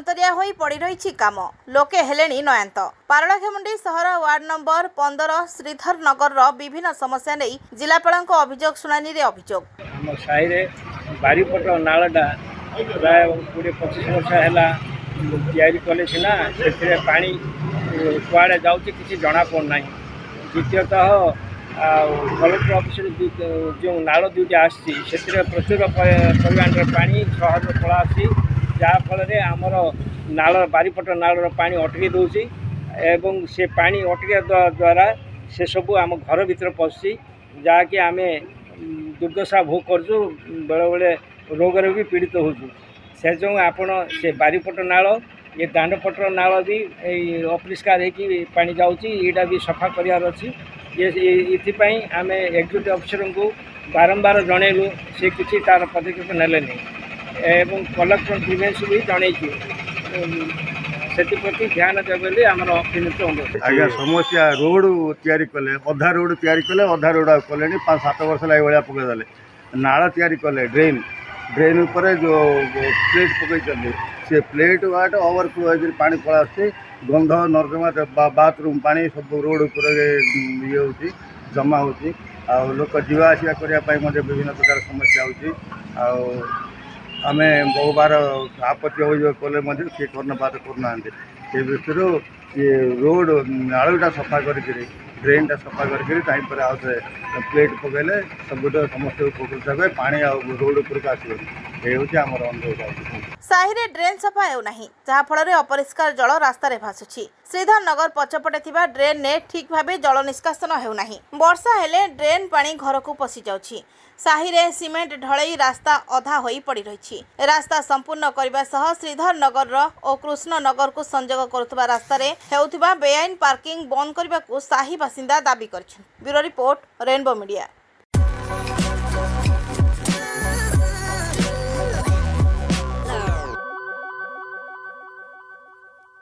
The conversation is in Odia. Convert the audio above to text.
ଅନ୍ତରିଆ ହୋଇ ପଡ଼ି ରହିଛି କାମ। ଲୋକେ ହେଲେଣି ନୟାନ୍ତ। ପାରଳାଖେମୁଣ୍ଡି ସହର ୱାର୍ଡ ନମ୍ବର 15 ଶ୍ରୀଧର ନଗରର ବିଭିନ୍ନ ସମସ୍ୟା ନେଇ ଜିଲ୍ଲାପାଳଙ୍କ ଅଭିଯୋଗ ଶୁଣାଣିରେ ଅଭିଯୋଗ। ଆମ ସାହିରେ ବାରିପଟ ନାଳଟା ପ୍ରାୟ 20-25 ବର୍ଷ ହେଲା ତିଆରି କଲେ ସିନା ସେଥିରେ ପାଣି କୁଆଡ଼େ ଯାଉଛି କିଛି ଜଣାପଡ଼ୁନାହିଁ। ଦ୍ୱିତୀୟତଃ କଲେକ୍ଟର ଅଫିସରୁ ଯେଉଁ ନାଳ ଦୁଇଟି ଆସିଛି ସେଥିରେ ପ୍ରଚୁର ପରିମାଣରେ ପାଣି ସହଜରେ ପଳା ଆସୁଛି, ଯାହାଫଳରେ ଆମର ନାଳ ବାରିପଟ ନାଳର ପାଣି ଅଟକି ଦେଉଛି ଏବଂ ସେ ପାଣି ଅଟକିବା ଦ୍ୱାରା ସେସବୁ ଆମ ଘର ଭିତରେ ପଶୁଛି, ଯାହାକି ଆମେ ଦୁର୍ଦ୍ଦଶା ଭୋଗ କରୁଛୁ, ବେଳେବେଳେ ରୋଗରେ ବି ପୀଡ଼ିତ ହେଉଛୁ। ସେ ଯୋଗୁଁ ଆପଣ ସେ ବାରିପଟ ନାଳ ଏ ଦାଣ୍ଡପଟର ନାଳ ବି ଏଇ ଅପରିଷ୍କାର ହେଇକି ପାଣି ଯାଉଛି, ଏଇଟା ବି ସଫା କରିବାର ଅଛି। ଏଥିପାଇଁ ଆମେ ଏକ୍ଜିକ୍ୟୁଟିଭ୍ ଅଫିସରଙ୍କୁ ବାରମ୍ବାର ଜଣେଇଲୁ, ସେ କିଛି ତା'ର ପଦକ୍ଷେପ ନେଲେନି ଏବଂ କଲେକ୍ଟର ଗ୍ରିଭେନ୍ସ ବି ଜଣେଇଛୁ। ସେଥିପ୍ରତି ଧ୍ୟାନ ଦେବେ ବୋଲି ଆମର ବିନୀତ ଅନୁରୋଧ। ଆଜ୍ଞା, ସମସ୍ୟା ରୋଡ଼ ତିଆରି କଲେ, ଅଧା ରୋଡ଼ ତିଆରି କଲେ, ଅଧା ରୋଡ଼ ଆଉ କଲେନି। 5-7 ବର୍ଷ ହେଲା ଏଇଭଳିଆ ପକାଇଦେଲେ। ନାଳ ତିଆରି କଲେ, ଡ୍ରେନ୍ ଉପରେ ଯେଉଁ ପ୍ଲେଟ୍ ପକାଇଛନ୍ତି, ସେ ପ୍ଲେଟ୍ ବାଟ ଓଭରଫ୍ଲୋ ହେଇକି ପାଣି ପଳା ଆସୁଛି। ଗନ୍ଧ ନର୍ଦ୍ଦମା ବାଥରୁମ୍ ପାଣି ସବୁ ରୋଡ଼ ଉପରେ ଇଏ ହେଉଛି, ଜମା ହେଉଛି। ଆଉ ଲୋକ ଯିବା ଆସିବା କରିବା ପାଇଁ ମଧ୍ୟ ବିଭିନ୍ନ ପ୍ରକାର ସମସ୍ୟା ହେଉଛି। ଆଉ ଆମେ ବହୁବାର ଆପତ୍ତି ଅଭିଯୋଗ କଲେ ମଧ୍ୟ କିଏ କର୍ଣ୍ଣପାତ କରୁନାହାନ୍ତି। ସେ ଭିତରୁ ଇଏ ରୋଡ଼ ନାଳଟା ସଫା କରିକିରି, ଡ୍ରେନ୍ଟା ସଫା କରିକିରି ତାପରେ ଆଉ ଥରେ ପ୍ଲେଟ୍ ପକାଇଲେ ସବୁଠୁ ସମସ୍ତେ ଉପକୃତ ହେବେ, ପାଣି ଆଉ ରୋଡ଼ ଉପରକୁ ଆସିବନି। ଏ ହେଉଛି ଆମର ଅନୁରୋଧ। ସାହିରେ ଡ୍ରେନ୍ ସଫା ହେଉନାହିଁ, ଯାହାଫଳରେ ଅପରିଷ୍କାର ଜଳ ରାସ୍ତାରେ ଭାସୁଛି। ଶ୍ରୀଧର ନଗର ପଛପଟେ ଥିବା ଡ୍ରେନ୍ରେ ଠିକ୍ ଭାବେ ଜଳ ନିଷ୍କାସନ ହେଉନାହିଁ। ବର୍ଷା ହେଲେ ଡ୍ରେନ୍ ପାଣି ଘରକୁ ପଶି ଯାଉଛି। ସାହିରେ ସିମେଣ୍ଟ ଢଳେଇ ରାସ୍ତା ଅଧା ହୋଇ ପଡ଼ି ରହିଛି। ରାସ୍ତା ସମ୍ପୂର୍ଣ୍ଣ କରିବା ସହ ଶ୍ରୀଧର ନଗରର ଓ କୃଷ୍ଣନଗରକୁ ସଂଯୋଗ କରୁଥିବା ରାସ୍ତାରେ ହେଉଥିବା ବେଆଇନ ପାର୍କିଂ ବନ୍ଦ କରିବାକୁ ସାହି ବାସିନ୍ଦା ଦାବି କରିଛନ୍ତି। Bureau report, rainbow media.